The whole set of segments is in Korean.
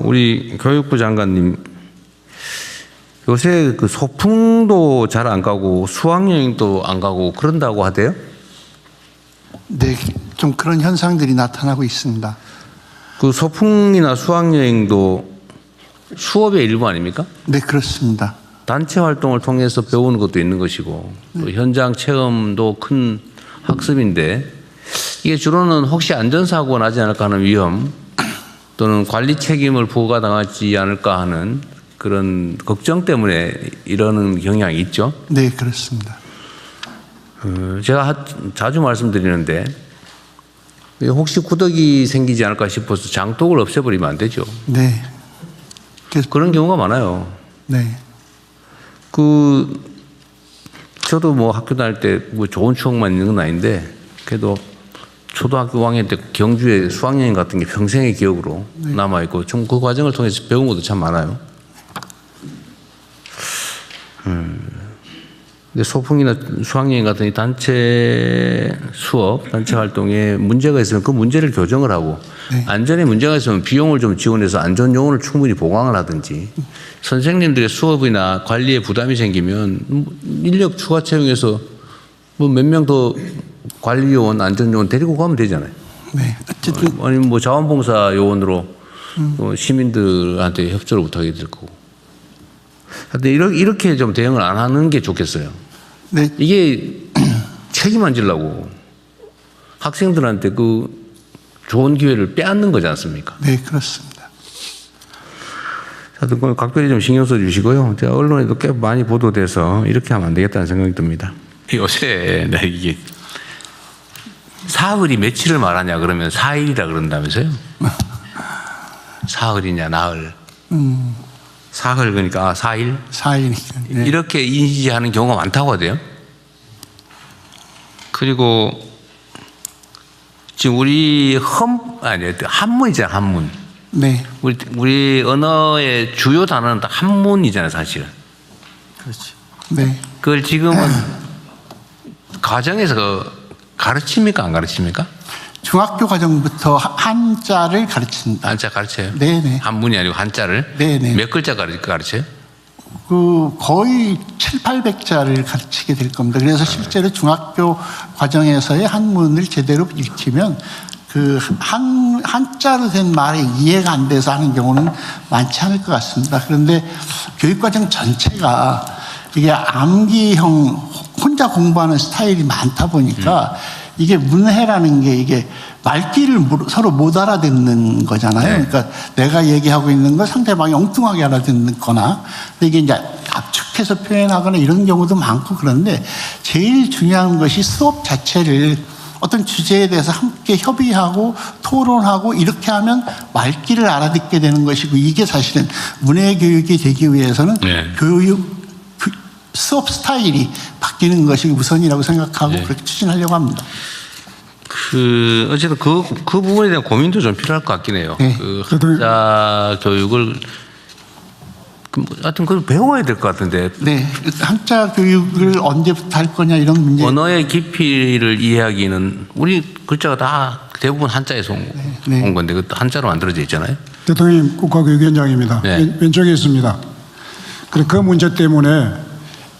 우리 교육부 장관님, 요새 그 소풍도 잘 안 가고 수학여행도 안 가고 그런다고 하대요? 네, 좀 그런 현상들이 나타나고 있습니다. 그 소풍이나 수학여행도 수업의 일부 아닙니까? 네, 그렇습니다. 단체 활동을 통해서 배우는 것도 있는 것이고 또 현장 체험도 큰 학습인데 이게 주로는 혹시 안전사고가 나지 않을까 하는 위험 또는 관리 책임을 부과당하지 않을까 하는 그런 걱정 때문에 이러는 경향이 있죠. 네, 그렇습니다. 제가 자주 말씀드리는데 혹시 구더기 생기지 않을까 싶어서 장독을 없애버리면 안 되죠. 네. 그런 경우가 많아요. 네. 저도 뭐 학교 다닐 때 뭐 좋은 추억만 있는 건 아닌데 그래도 초등학교 5학년 때 경주에 수학여행 같은 게 평생의 기억으로 남아있고 좀 그 과정을 통해서 배운 것도 참 많아요. 근데 소풍이나 수학여행 같은 이 단체 수업, 단체 활동에 문제가 있으면 그 문제를 교정을 하고 안전에 문제가 있으면 비용을 좀 지원해서 안전 요원을 충분히 보강을 하든지 선생님들의 수업이나 관리에 부담이 생기면 인력 추가 채용해서 뭐 몇 명 더 관리 요원, 안전 요원 데리고 가면 되잖아요. 네. 어쨌든 아니면 뭐 자원봉사 요원으로 시민들한테 협조를 부탁해야 될 거고. 근데 이렇게 좀 대응을 안 하는 게 좋겠어요. 네. 이게 책임 안 지려고 학생들한테 그 좋은 기회를 빼앗는 거지 않습니까? 네, 그렇습니다. 하여튼 각별히 좀 신경 써 주시고요. 제가 언론에도 꽤 많이 보도돼서 이렇게 하면 안 되겠다는 생각이 듭니다. 요새 이게 사흘이 며칠을 말하냐 그러면 4일이라 그런다면서요? 사흘이냐 나흘. 사흘 그러니까 4일? 4일이니까. 네. 이렇게 인지하는 경우가 많다고 하대요. 그리고 지금 우리 한문이잖아요, 한문. 네. 우리 언어의 주요 단어는 다 한문이잖아요, 사실은. 그렇죠. 네. 그걸 지금은 가정에서 가르칩니까, 안 가르칩니까? 중학교 과정부터 한자를 가르친다. 한자 가르쳐요? 네네. 한문이 아니고 한자를? 네네. 몇 글자 가르쳐요? 거의 700~800자를 가르치게 될 겁니다. 그래서 실제로 중학교 과정에서의 한문을 제대로 익히면 한자로 된 말이 이해가 안 돼서 하는 경우는 많지 않을 것 같습니다. 그런데 교육과정 전체가 이게 암기형 혼자 공부하는 스타일이 많다 보니까 이게 문해라는 게 이게 말귀를 서로 못 알아듣는 거잖아요. 네. 그러니까 내가 얘기하고 있는 걸 상대방이 엉뚱하게 알아듣는 거나 이게 이제 압축해서 표현하거나 이런 경우도 많고 그런데 제일 중요한 것이 수업 자체를 어떤 주제에 대해서 함께 협의하고 토론하고 이렇게 하면 말귀를 알아듣게 되는 것이고 이게 사실은 문해 교육이 되기 위해서는 수업 스타일이 바뀌는 것이 우선이라고 생각하고 그렇게 추진하려고 합니다. 어쨌든 그 부분에 대한 고민도 좀 필요할 것 같긴 해요. 네. 한자 교육을 하여튼 그걸 배워야 될 것 같은데. 네. 한자 교육을 언제부터 할 거냐 이런 문제. 언어의 깊이를 이해하기는 우리 글자가 다 대부분 한자에서 온 건데 그 한자로 만들어져 있잖아요. 대통령 국가교육위원장입니다. 네. 왼쪽에 있습니다. 그 문제 때문에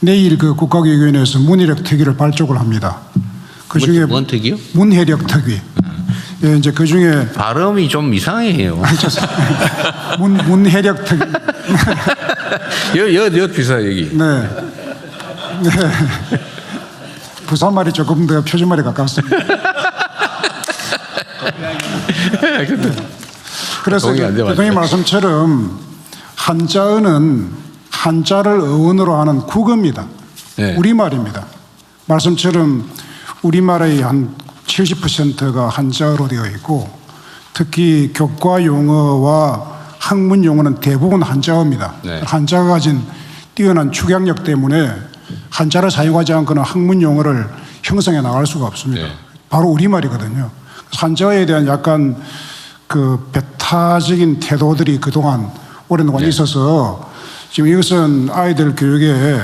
내일 그 국가교육위원회에서 문해력 특위를 발족을 합니다. 그 중에 뭔 특위요? 문해력 특위. 예, 이제 그 중에 발음이 좀 이상해요. 문해력 특위. 여 비싸 여기. 네. 네. 부산말이 조금 더 표준말에 가깝습니다. 그래서 대통령 말씀처럼 한자어는 한자를 어원으로 하는 국어입니다. 네. 우리말입니다. 말씀처럼 우리말의 한 70%가 한자어로 되어 있고 특히 교과 용어와 학문 용어는 대부분 한자어입니다. 네. 한자가 가진 뛰어난 축약력 때문에 한자를 사용하지 않고는 학문 용어를 형성해 나갈 수가 없습니다. 네. 바로 우리말이거든요. 한자어에 대한 약간 그 배타적인 태도들이 그동안 오랜 동안 있어서 지금 이것은 아이들 교육에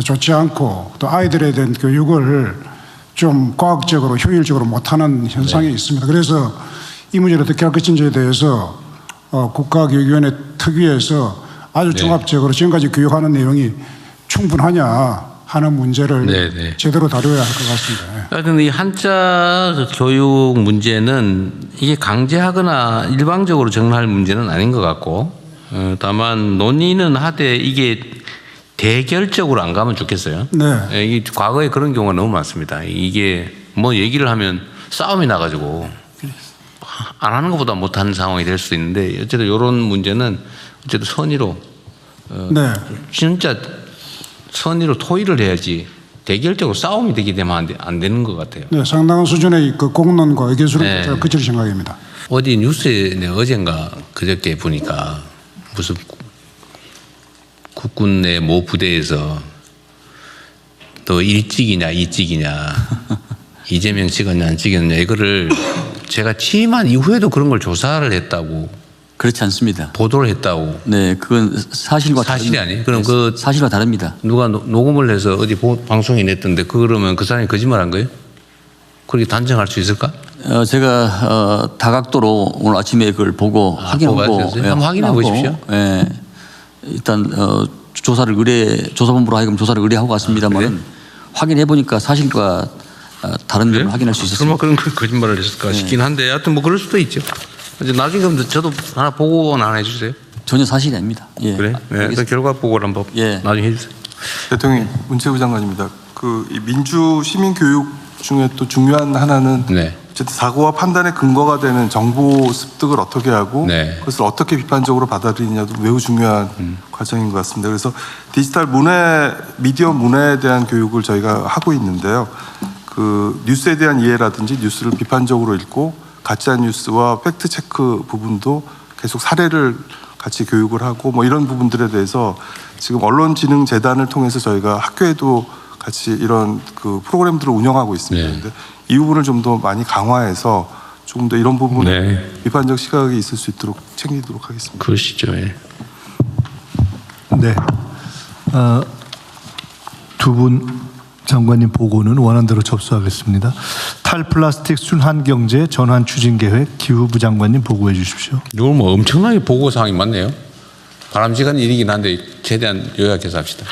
좋지 않고 또 아이들에 대한 교육을 좀 과학적으로 효율적으로 못하는 현상이 있습니다. 그래서 이 문제를 어떻게 할 것인지에 대해서 국가교육위원회 특위에서 아주 네. 종합적으로 지금까지 교육하는 내용이 충분하냐 하는 문제를 네. 제대로 다뤄야 할 것 같습니다. 하여튼 이 한자 교육 문제는 이게 강제하거나 일방적으로 정할 문제는 아닌 것 같고, 다만 논의는 하되 이게 대결적으로 안 가면 좋겠어요. 네. 이게 과거에 그런 경우가 너무 많습니다. 이게 뭐 얘기를 하면 싸움이 나가지고 안 하는 것보다 못하는 상황이 될 수 있는데, 어쨌든 이런 문제는 어쨌든 선의로 네. 진짜 선의로 토의를 해야지 대결적으로 싸움이 되게 되면 안 되는 것 같아요. 네, 상당한 수준의 그 공론과 의견수를 네. 그칠 생각입니다. 어디 뉴스에 어젠가 그저께 보니까 무슨 국군의 모 부대에서 또 일찍이냐 이찍이냐 이재명 찍었냐 안 찍었냐 이거를 제가 취임한 이후에도 그런 걸 조사를 했다고 그렇지 않습니다. 보도를 했다고. 네, 그건 사실과 사실이 다릅니다. 아니에요? 그럼 네, 그 사실과 다릅니다. 누가 녹음을 해서 어디 방송에 냈던데 그러면 그 사람이 거짓말한 거예요? 그렇게 단정할 수 있을까? 제가 다각도로 오늘 아침에 그걸 보고 확인하고 보고 한번 확인해 보십시오. 예, 일단 조사본부로 하여금 조사를 의뢰하고 갔습니다만 확인해 보니까 사실과 다른 점을 확인할 수 있었습니다. 설마 그런 거짓말을 했을까 싶긴 한데 하여튼 뭐 그럴 수도 있죠. 이제 나중에 그럼 저도 하나 보고는 하나 해주세요. 전혀 사실이 아닙니다. 예. 그래? 네, 그 결과 보고를 한번 예. 나중에 해주세요. 대통령, 문체부 장관입니다. 이 민주 시민 교육 중에 또 중요한 하나는 네. 어쨌든 사고와 판단의 근거가 되는 정보 습득을 어떻게 하고 네. 그것을 어떻게 비판적으로 받아들이냐도 매우 중요한 과정인 것 같습니다. 그래서 디지털 문해, 미디어 문해에 대한 교육을 저희가 하고 있는데요. 그 뉴스에 대한 이해라든지 뉴스를 비판적으로 읽고 가짜 뉴스와 팩트 체크 부분도 계속 사례를 같이 교육을 하고 뭐 이런 부분들에 대해서 지금 언론진흥재단을 통해서 저희가 학교에도 같이 이런 그 프로그램들을 운영하고 있습니다. 네. 근데 이 부분을 좀 더 많이 강화해서 조금 더 이런 부분에 네. 비판적 시각이 있을 수 있도록 챙기도록 하겠습니다. 그러시죠. 예. 네. 두 분 장관님 보고는 원안대로 접수하겠습니다. 탈플라스틱 순환경제 전환 추진 계획 기후부 장관님 보고해 주십시오. 이걸 뭐 엄청나게 보고 사항이 많네요. 바람직한 일이긴 한데 최대한 요약해서 합시다.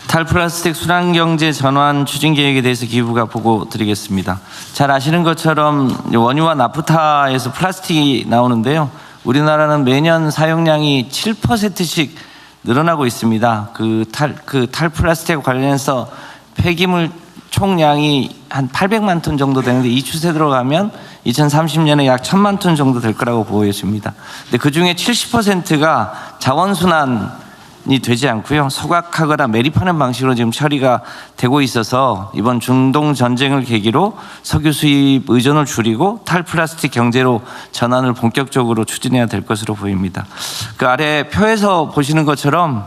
탈플라스틱 순환경제 전환 추진 계획에 대해서 기후부가 보고 드리겠습니다. 잘 아시는 것처럼 원유와 나프타에서 플라스틱이 나오는데요. 우리나라는 매년 사용량이 7%씩 늘어나고 있습니다. 그 탈플라스틱 관련해서 폐기물 총량이 한 800만 톤 정도 되는데 이 추세대로 가면 2030년에 약 1000만 톤 정도 될 거라고 보여집니다. 근데 그 중에 70%가 자원순환이 되지 않고요. 소각하거나 매립하는 방식으로 지금 처리가 되고 있어서 이번 중동 전쟁을 계기로 석유 수입 의존을 줄이고 탈플라스틱 경제로 전환을 본격적으로 추진해야 될 것으로 보입니다. 그 아래 표에서 보시는 것처럼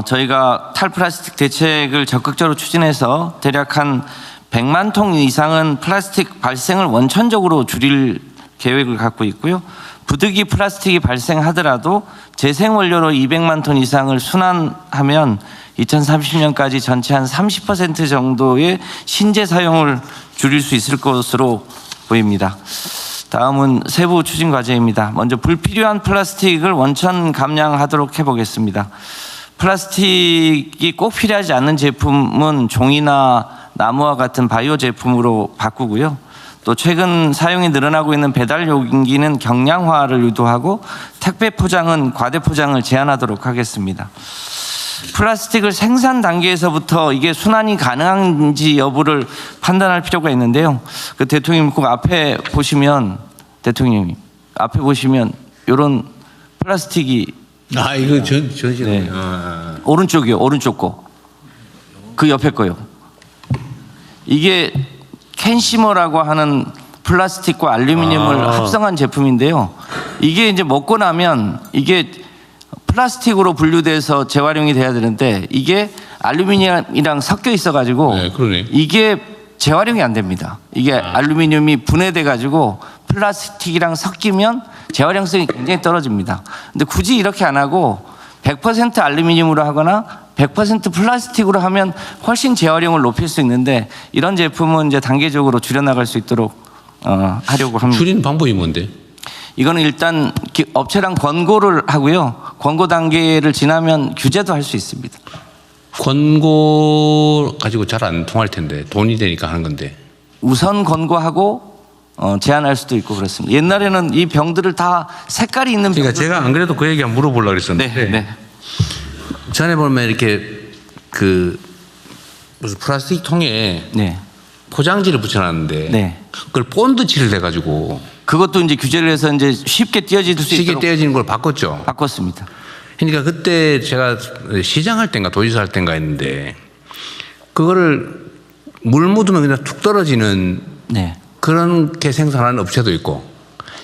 저희가 탈플라스틱 대책을 적극적으로 추진해서 대략 한 100만 톤 이상은 플라스틱 발생을 원천적으로 줄일 계획을 갖고 있고요. 부득이 플라스틱이 발생하더라도 재생원료로 200만 톤 이상을 순환하면 2030년까지 전체 한 30% 정도의 신재 사용을 줄일 수 있을 것으로 보입니다. 다음은 세부 추진 과제입니다. 먼저 불필요한 플라스틱을 원천 감량하도록 해보겠습니다. 플라스틱이 꼭 필요하지 않는 제품은 종이나 나무와 같은 바이오 제품으로 바꾸고요. 또 최근 사용이 늘어나고 있는 배달 용기는 경량화를 유도하고 택배 포장은 과대 포장을 제한하도록 하겠습니다. 플라스틱을 생산 단계에서부터 이게 순환이 가능한지 여부를 판단할 필요가 있는데요. 그 대통령님 꼭 앞에 보시면 대통령님 앞에 보시면 이런 플라스틱이 이거 전시네. 네. 오른쪽이요. 오른쪽 거. 그 옆에 거요. 이게 캔시머라고 하는 플라스틱과 알루미늄을 합성한 제품인데요. 이게 이제 먹고 나면 이게 플라스틱으로 분류돼서 재활용이 돼야 되는데 이게 알루미늄이랑 섞여 있어가지고 네, 그러네. 이게 재활용이 안 됩니다. 이게 알루미늄이 분해돼가지고 플라스틱이랑 섞이면 재활용성이 굉장히 떨어집니다. 근데 굳이 이렇게 안 하고 100% 알루미늄으로 하거나 100% 플라스틱으로 하면 훨씬 재활용을 높일 수 있는데 이런 제품은 이제 단계적으로 줄여나갈 수 있도록 하려고 합니다. 줄이는 방법이 뭔데? 이거는 일단 업체랑 권고를 하고요. 권고 단계를 지나면 규제도 할 수 있습니다. 권고 가지고 잘 안 통할 텐데 돈이 되니까 하는 건데. 우선 권고하고 제한할 수도 있고 그렇습니다. 옛날에는 이 병들을 다 색깔이 있는 병들. 그러니까 제가 안 그래도 그 얘기 한번 물어보려고 그랬었는데. 네. 전에 보면 이렇게 그 무슨 플라스틱 통에 네. 포장지를 붙여놨는데 네. 그걸 본드칠을 해가지고 그것도 이제 규제를 해서 이제 쉽게 떼어질 수 쉽게 있도록 떼어지는 걸 바꿨죠. 바꿨습니다. 그러니까 그때 제가 시장 할 때인가 도지사 할 때인가 했는데 그거를 물 묻으면 그냥 툭 떨어지는 네. 그렇게 생산하는 업체도 있고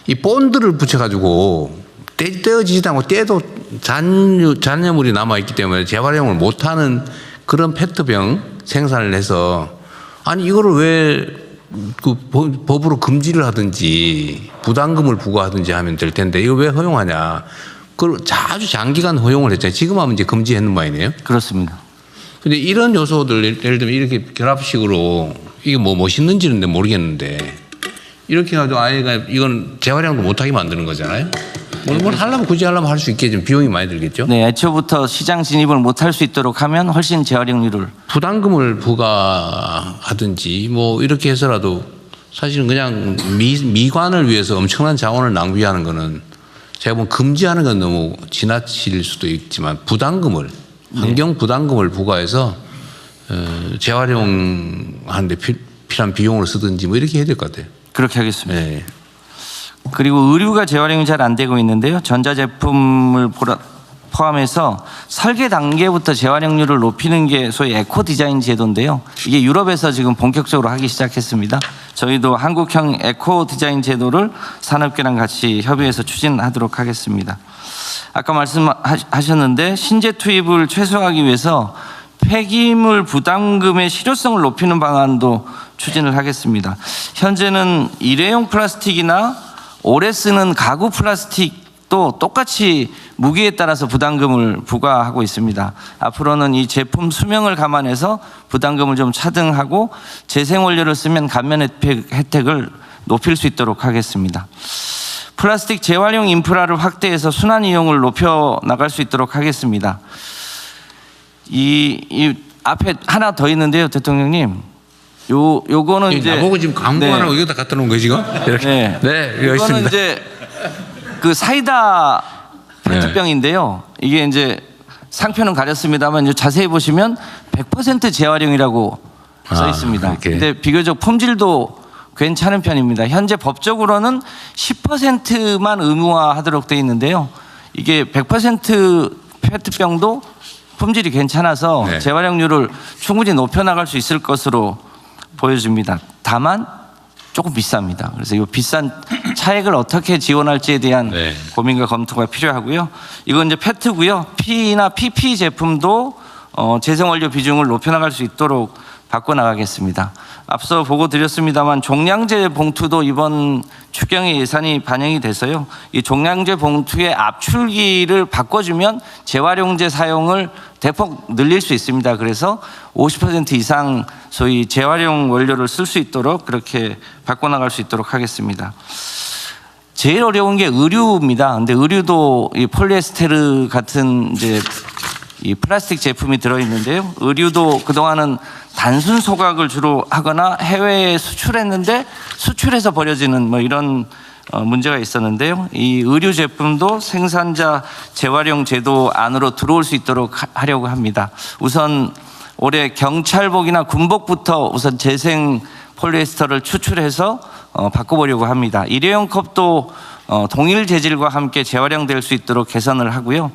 이 본드를 붙여가지고 떼어지지도 않고 떼도 잔여물이 남아있기 때문에 재활용을 못하는 그런 페트병 생산을 해서 아니 이거를 왜 그 법으로 금지를 하든지 부담금을 부과하든지 하면 될 텐데 이거 왜 허용하냐. 그걸 아주 장기간 허용을 했잖아요. 지금 하면 이제 금지했는 모양이네요. 그렇습니다. 근데 이런 요소들 예를 들면 이렇게 결합식으로 이게 뭐 멋있는지는 모르겠는데 이렇게 해가지고 아이가 이건 재활용도 못하게 만드는 거잖아요. 뭘 하려면 굳이 하려면 할 수 있게 좀 비용이 많이 들겠죠. 네, 애초부터 시장 진입을 못할 수 있도록 하면 훨씬 재활용률을 부담금을 부과하든지 뭐 이렇게 해서라도 사실은 그냥 미관을 위해서 엄청난 자원을 낭비하는 거는 제가 보면 금지하는 건 너무 지나칠 수도 있지만 부담금을 환경 부담금을 부과해서 재활용하는데 필요한 비용을 쓰든지 뭐 이렇게 해야 될 것 같아요. 그렇게 하겠습니다. 네. 그리고 의류가 재활용이 잘 안 되고 있는데요. 전자제품을 포함해서 설계 단계부터 재활용률을 높이는 게 소위 에코 디자인 제도인데요. 이게 유럽에서 지금 본격적으로 하기 시작했습니다. 저희도 한국형 에코 디자인 제도를 산업계랑 같이 협의해서 추진하도록 하겠습니다. 아까 말씀하셨는데 신재 투입을 최소화하기 위해서 폐기물 부담금의 실효성을 높이는 방안도 추진을 하겠습니다. 현재는 일회용 플라스틱이나 오래 쓰는 가구 플라스틱도 똑같이 무게에 따라서 부담금을 부과하고 있습니다. 앞으로는 이 제품 수명을 감안해서 부담금을 좀 차등하고 재생원료를 쓰면 감면 혜택을 높일 수 있도록 하겠습니다. 플라스틱 재활용 인프라를 확대해서 순환 이용을 높여 나갈 수 있도록 하겠습니다. 이 앞에 하나 더 있는데요, 대통령님. 요거는 이제 나보고 지금 광고하라고 이거 다 갖다 놓은 거예요 지금? 이렇게. 네, 이거 이거는 있습니다. 이제 그 사이다 페트병인데요. 이게 이제 상표는 가렸습니다만 이제 자세히 보시면 100% 재활용이라고 써 있습니다. 근데 비교적 품질도 괜찮은 편입니다. 현재 법적으로는 10%만 의무화하도록 되어 있는데요. 이게 100% 페트병도 품질이 괜찮아서 네. 재활용률을 충분히 높여나갈 수 있을 것으로 보여집니다. 다만 조금 비쌉니다. 그래서 이 비싼 차액을 어떻게 지원할지에 대한 네. 고민과 검토가 필요하고요. 이건 이제 페트고요. P나 PP 제품도 재생원료 비중을 높여나갈 수 있도록 바꿔나가겠습니다. 앞서 보고 드렸습니다만 종량제 봉투도 이번 추경의 예산이 반영이 돼서요. 이 종량제 봉투의 압출기를 바꿔주면 재활용제 사용을 대폭 늘릴 수 있습니다. 그래서 50% 이상 소위 재활용 원료를 쓸 수 있도록 그렇게 바꿔나갈 수 있도록 하겠습니다. 제일 어려운 게 의류입니다. 근데 의류도 이 폴리에스테르 같은 이제 이 플라스틱 제품이 들어있는데요. 의류도 그동안은 단순 소각을 주로 하거나 해외에 수출했는데 수출해서 버려지는 뭐 이런 문제가 있었는데요. 이 의류 제품도 생산자 재활용 제도 안으로 들어올 수 있도록 하려고 합니다. 우선 올해 경찰복이나 군복부터 우선 재생 폴리에스터를 추출해서 바꿔보려고 합니다. 일회용 컵도 동일 재질과 함께 재활용될 수 있도록 개선을 하고요.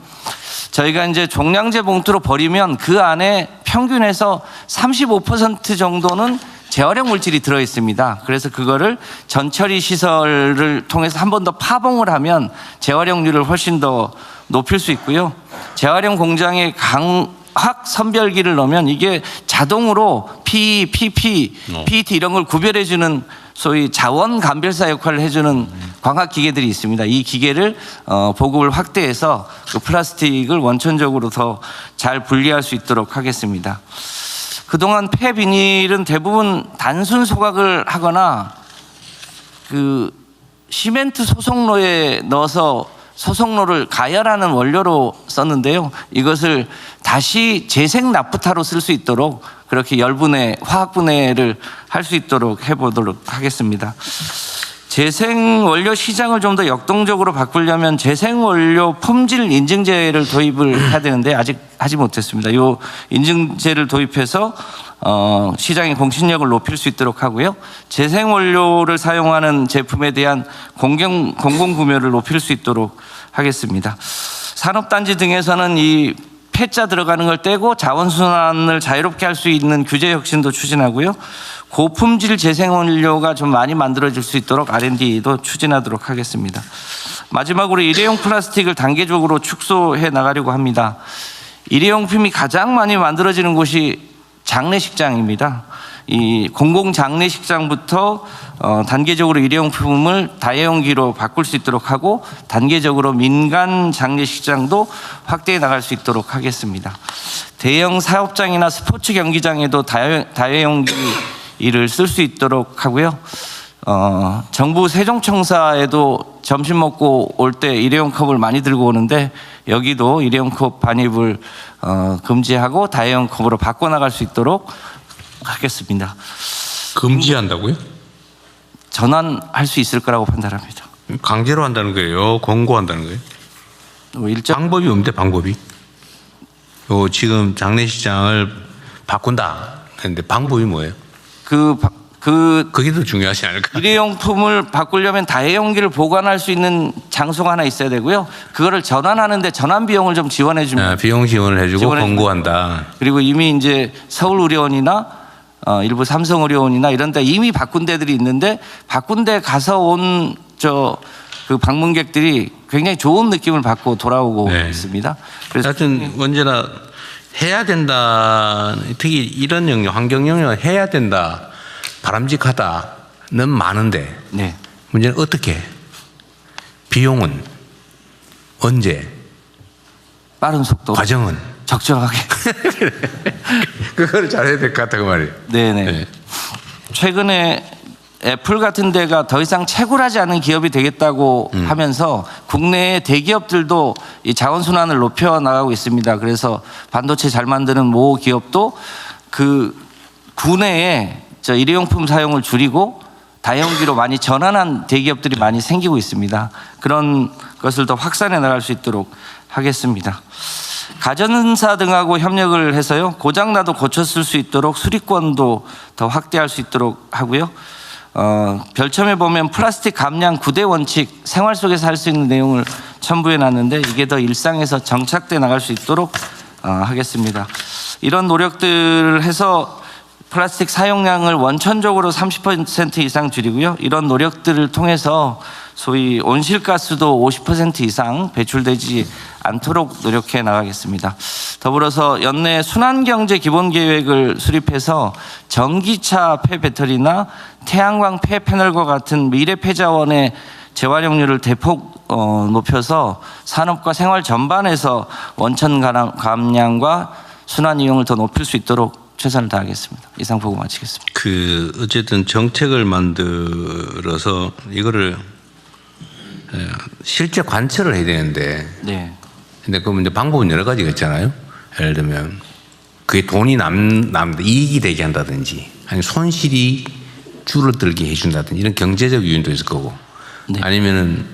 저희가 이제 종량제 봉투로 버리면 그 안에 평균에서 35% 정도는 재활용 물질이 들어 있습니다. 그래서 그거를 전처리 시설을 통해서 한 번 더 파봉을 하면 재활용률을 훨씬 더 높일 수 있고요. 재활용 공장에 강학 선별기를 넣으면 이게 자동으로 PE, PP, PET 이런 걸 구별해주는 소위 자원 감별사 역할을 해주는 광학 기계들이 있습니다. 이 기계를 보급을 확대해서 그 플라스틱을 원천적으로 더 잘 분리할 수 있도록 하겠습니다. 그동안 폐비닐은 대부분 단순 소각을 하거나 그 시멘트 소속로에 넣어서 소속로를 가열하는 원료로 썼는데요. 이것을 다시 재생 나프타로 쓸 수 있도록 그렇게 열분해, 화학분해를 할 수 있도록 해보도록 하겠습니다. 재생원료 시장을 좀 더 역동적으로 바꾸려면 재생원료 품질 인증제를 도입을 해야 되는데 아직 하지 못했습니다. 이 인증제를 도입해서 시장의 공신력을 높일 수 있도록 하고요. 재생원료를 사용하는 제품에 대한 공공구매를 높일 수 있도록 하겠습니다. 산업단지 등에서는 이 폐자 들어가는 걸 떼고 자원순환을 자유롭게 할 수 있는 규제 혁신도 추진하고요. 고품질 재생원료가 좀 많이 만들어질 수 있도록 R&D도 추진하도록 하겠습니다. 마지막으로 일회용 플라스틱을 단계적으로 축소해 나가려고 합니다. 일회용품이 가장 많이 만들어지는 곳이 장례식장입니다. 이 공공장례식장부터 단계적으로 일회용품을 다회용기로 바꿀 수 있도록 하고 단계적으로 민간 장례식장도 확대해 나갈 수 있도록 하겠습니다. 대형 사업장이나 스포츠 경기장에도 다회용기를 쓸 수 있도록 하고요. 정부 세종청사에도 점심 먹고 올 때 일회용 컵을 많이 들고 오는데 여기도 일회용 컵 반입을 금지하고 다회용 컵으로 바꿔나갈 수 있도록 하겠습니다. 금지한다고요? 전환할 수 있을 거라고 판단합니다. 강제로 한다는 거예요? 권고한다는 거예요? 방법이 없는데 방법이? 지금 장례식장을 바꾼다 했는데 방법이 뭐예요? 그게 더 중요하지 않을까요? 일회용품을 바꾸려면 다회용기를 보관할 수 있는 장소가 하나 있어야 되고요. 그거를 전환하는데 전환 비용을 좀 지원해 줍니다. 비용 지원을 해주고 권고한다. 그리고 이미 이제 서울의료원이나 일부 삼성의료원이나 이런 데 이미 바꾼 데들이 있는데 바꾼 데 가서 온 그 방문객들이 굉장히 좋은 느낌을 받고 돌아오고 있습니다. 그래서 하여튼 언제나 해야 된다. 특히 이런 영역, 환경 영역은 해야 된다. 바람직하다는 많은데 네. 문제는 어떻게? 비용은 언제? 빠른 속도. 과정은? 적절하게. 그걸 잘해야 될 것 같다 그 말이에요. 네네. 네. 최근에 애플 같은 데가 더 이상 채굴하지 않은 기업이 되겠다고 하면서 국내의 대기업들도 이 자원순환을 높여 나가고 있습니다. 그래서 반도체 잘 만드는 모 기업도 그 구내에 일회용품 사용을 줄이고 다용기로 많이 전환한 대기업들이 많이 생기고 있습니다. 그런 것을 더 확산해 나갈 수 있도록 하겠습니다. 가전사 등하고 협력을 해서요. 고장나도 고쳤을 수 있도록 수리권도 더 확대할 수 있도록 하고요. 별첨에 보면 플라스틱 감량 9대 원칙 생활 속에서 할 수 있는 내용을 첨부해 놨는데 이게 더 일상에서 정착돼 나갈 수 있도록 하겠습니다. 이런 노력들을 해서 플라스틱 사용량을 원천적으로 30% 이상 줄이고요. 이런 노력들을 통해서 소위 온실가스도 50% 이상 배출되지 않도록 노력해 나가겠습니다. 더불어서 연내 순환경제 기본계획을 수립해서 전기차 폐배터리나 태양광 폐패널과 같은 미래 폐자원의 재활용률을 대폭 높여서 산업과 생활 전반에서 원천 감량과 순환 이용을 더 높일 수 있도록 최선을 다하겠습니다. 이상 보고 마치겠습니다. 어쨌든 정책을 만들어서 이거를 실제 관철을 해야 되는데. 네. 근데 그러면 이제 방법은 여러 가지가 있잖아요. 예를 들면 그게 돈이 이익이 되게 한다든지 아니면 손실이 줄어들게 해준다든지 이런 경제적 요인도 있을 거고 네. 아니면은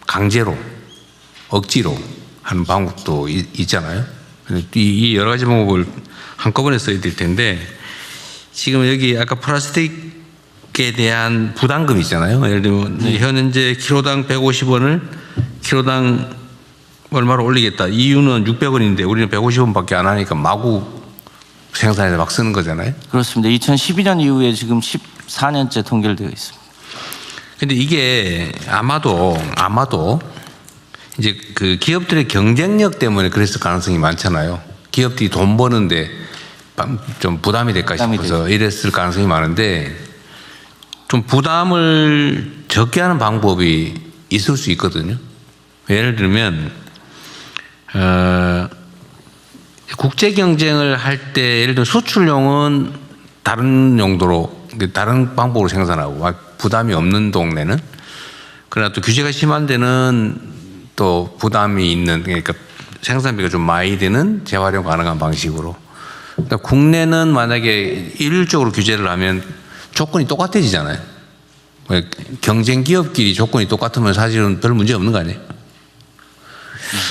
강제로 억지로 하는 방법도 있잖아요. 이 여러 가지 방법을 한꺼번에 써야 될 텐데 지금 여기 아까 플라스틱에 대한 부담금 있잖아요. 예를 들면 현재 키로당 150원을 키로당 얼마로 올리겠다. 이유는 600원인데 우리는 150원밖에 안 하니까 마구 생산해서 막 쓰는 거잖아요. 그렇습니다. 2012년 이후에 지금 14년째 통결되어 있습니다. 근데 이게 아마도 이제 그 기업들의 경쟁력 때문에 그랬을 가능성이 많잖아요. 기업들이 돈 버는데 좀 부담이 될까 싶어서 이랬을 가능성이 많은데 좀 부담을 적게 하는 방법이 있을 수 있거든요. 예를 들면 국제 경쟁을 할 때 예를 들어 수출용은 다른 용도로 다른 방법으로 생산하고 부담이 없는 동네는. 그러나 또 규제가 심한 데는 또 부담이 있는, 그러니까 생산비가 좀 많이 드는 재활용 가능한 방식으로. 그러니까 국내는 만약에 일률적으로 규제를 하면 조건이 똑같아지잖아요. 경쟁 기업끼리 조건이 똑같으면 사실은 별 문제 없는 거 아니에요.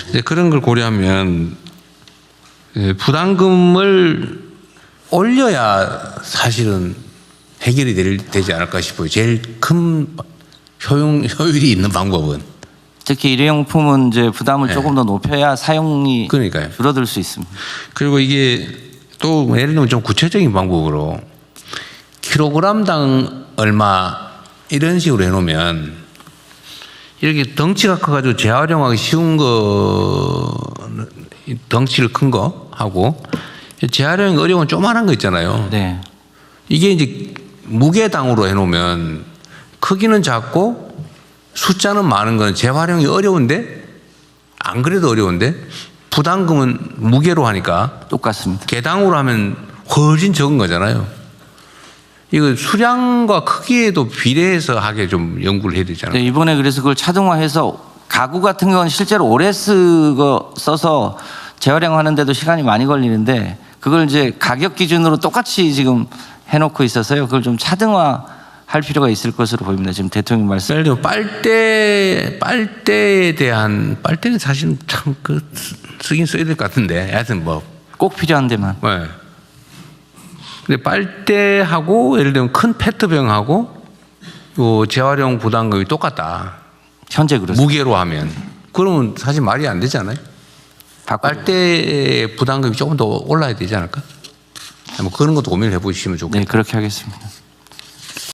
이제 그런 걸 고려하면 부담금을 올려야 사실은 해결이 되지 않을까 싶어요. 제일 큰 효율이 있는 방법은. 특히 일회용품은 이제 부담을 네. 조금 더 높여야 사용이 그러니까요. 줄어들 수 있습니다. 그리고 이게 또 예를 들면 좀 구체적인 방법으로 킬로그램당 얼마 이런 식으로 해놓으면 이렇게 덩치가 커가지고 재활용하기 쉬운 거, 덩치를 큰 거 하고 재활용이 어려운 조그만한 거 있잖아요. 네. 이게 이제 무게당으로 해놓으면 크기는 작고 숫자는 많은 건 재활용이 어려운데 안 그래도 어려운데 부담금은 무게로 하니까 똑같습니다. 개당으로 하면 훨씬 적은 거잖아요. 이거 수량과 크기에도 비례해서 하게 좀 연구를 해야 되잖아요. 네, 이번에 그래서 그걸 차등화해서 가구 같은 건 실제로 오래 써서 재활용하는데도 시간이 많이 걸리는데 그걸 이제 가격 기준으로 똑같이 지금 해놓고 있어서요. 그걸 좀 차등화할 필요가 있을 것으로 보입니다. 지금 대통령 말씀. 예를 들어 빨대에 대한 빨대는 사실은 참 쓰긴 써야 될 것 같은데 하여튼 뭐. 꼭 필요한 데만. 네. 근데 빨대하고 예를 들면 큰 페트병하고 요 재활용 부담금이 똑같다. 현재 그렇습니다. 무게로 하면. 그러면 사실 말이 안 되잖아요. 빨대 부담금이 조금 더 올라야 되지 않을까? 뭐 그런 것도 고민을 해보시면 좋겠다. 네, 그렇게 하겠습니다.